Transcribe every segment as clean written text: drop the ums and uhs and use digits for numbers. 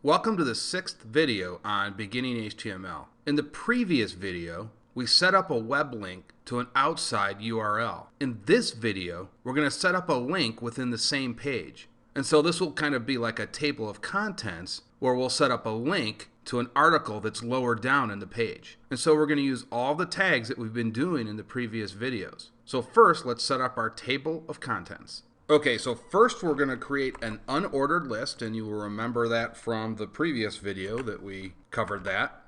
Welcome to the 6th video on beginning HTML. In the previous video, we set up a web link to an outside URL. In this video, we're going to set up a link within the same page. And so this will kind of be like a table of contents where we'll set up a link to an article that's lower down in the page. And so we're going to use all the tags that we've been doing in the previous videos. So first, let's set up our table of contents. Okay, so first we're going to create an unordered list, and you will remember that from the previous video that we covered that.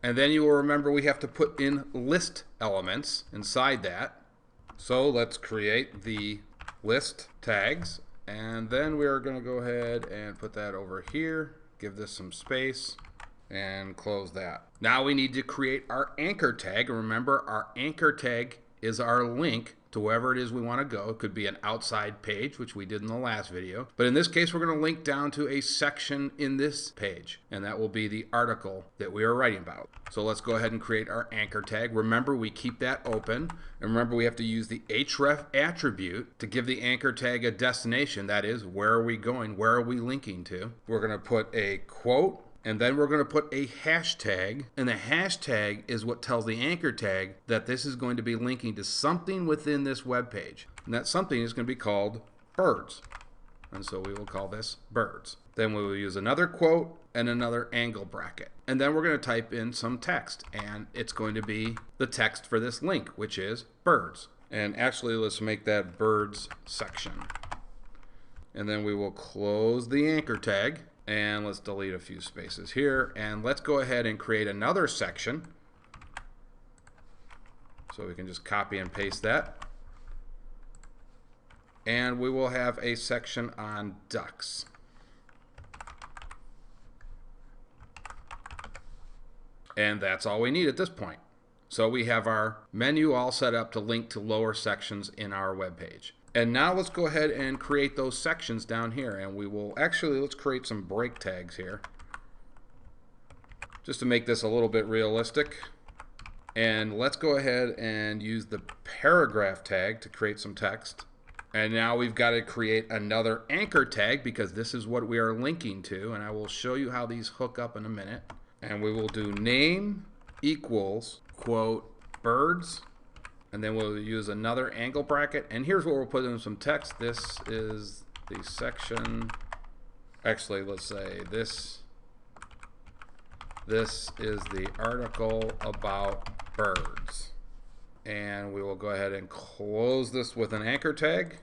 And then you will remember we have to put in list elements inside that. So let's create the list tags, and then we're going to go ahead and put that over here, give this some space, and close that. Now we need to create our anchor tag. Remember, our anchor tag is our link to wherever it is we want to go. It could be an outside page, which we did in the last video. But in this case, we're going to link down to a section in this page, and that will be the article that we are writing about. So let's go ahead and create our anchor tag. Remember, we keep that open. And remember, we have to use the href attribute to give the anchor tag a destination. That is, where are we going? Where are we linking to? We're going to put a quote, and then we're going to put a hashtag, and the hashtag is what tells the anchor tag that this is going to be linking to something within this web page. And that something is going to be called birds. And so we will call this birds. Then we will use another quote and another angle bracket. And then we're going to type in some text, and it's going to be the text for this link, which is birds. And actually, let's make that birds section. And then we will close the anchor tag. And let's delete a few spaces here, and let's go ahead and create another section. So we can just copy and paste that. And we will have a section on ducks. And that's all we need at this point. So we have our menu all set up to link to lower sections in our web page. And now let's go ahead and create those sections down here, and we will actually, let's create some break tags here just to make this a little bit realistic. And let's go ahead and use the paragraph tag to create some text. And now we've got to create another anchor tag because this is what we are linking to, and I will show you how these hook up in a minute. And we will do name equals quote birds. And then we'll use another angle bracket. And here's where we'll put in some text. This is the section. Actually, let's say this is the article about birds. And we will go ahead and close this with an anchor tag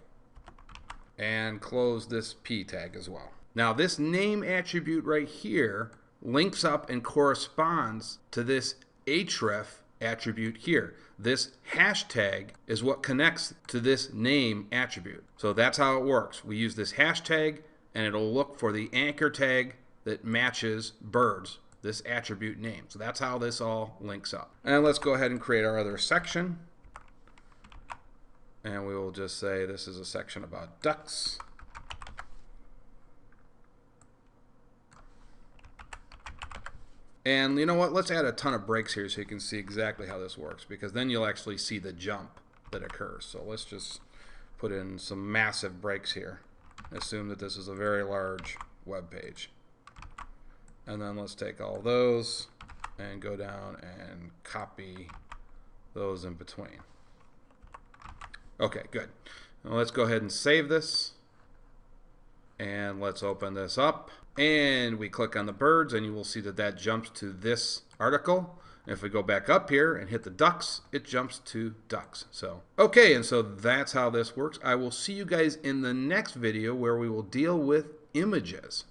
and close this P tag as well. Now this name attribute right here links up and corresponds to this href attribute here. This hashtag is what connects to this name attribute. So that's how it works. We use this hashtag, and it'll look for the anchor tag that matches birds, this attribute name. So that's how this all links up. And let's go ahead and create our other section. And we will just say this is a section about ducks. And you know what, let's add a ton of breaks here so you can see exactly how this works, because then you'll actually see the jump that occurs. So let's just put in some massive breaks here. Assume that this is a very large web page. And then let's take all those and go down and copy those in between. Okay, good. Now let's go ahead and save this. And let's open this up. And we click on the birds, and you will see that that jumps to this article. And if we go back up here and hit the ducks, it jumps to ducks. So, okay, and so that's how this works. I will see you guys in the next video where we will deal with images.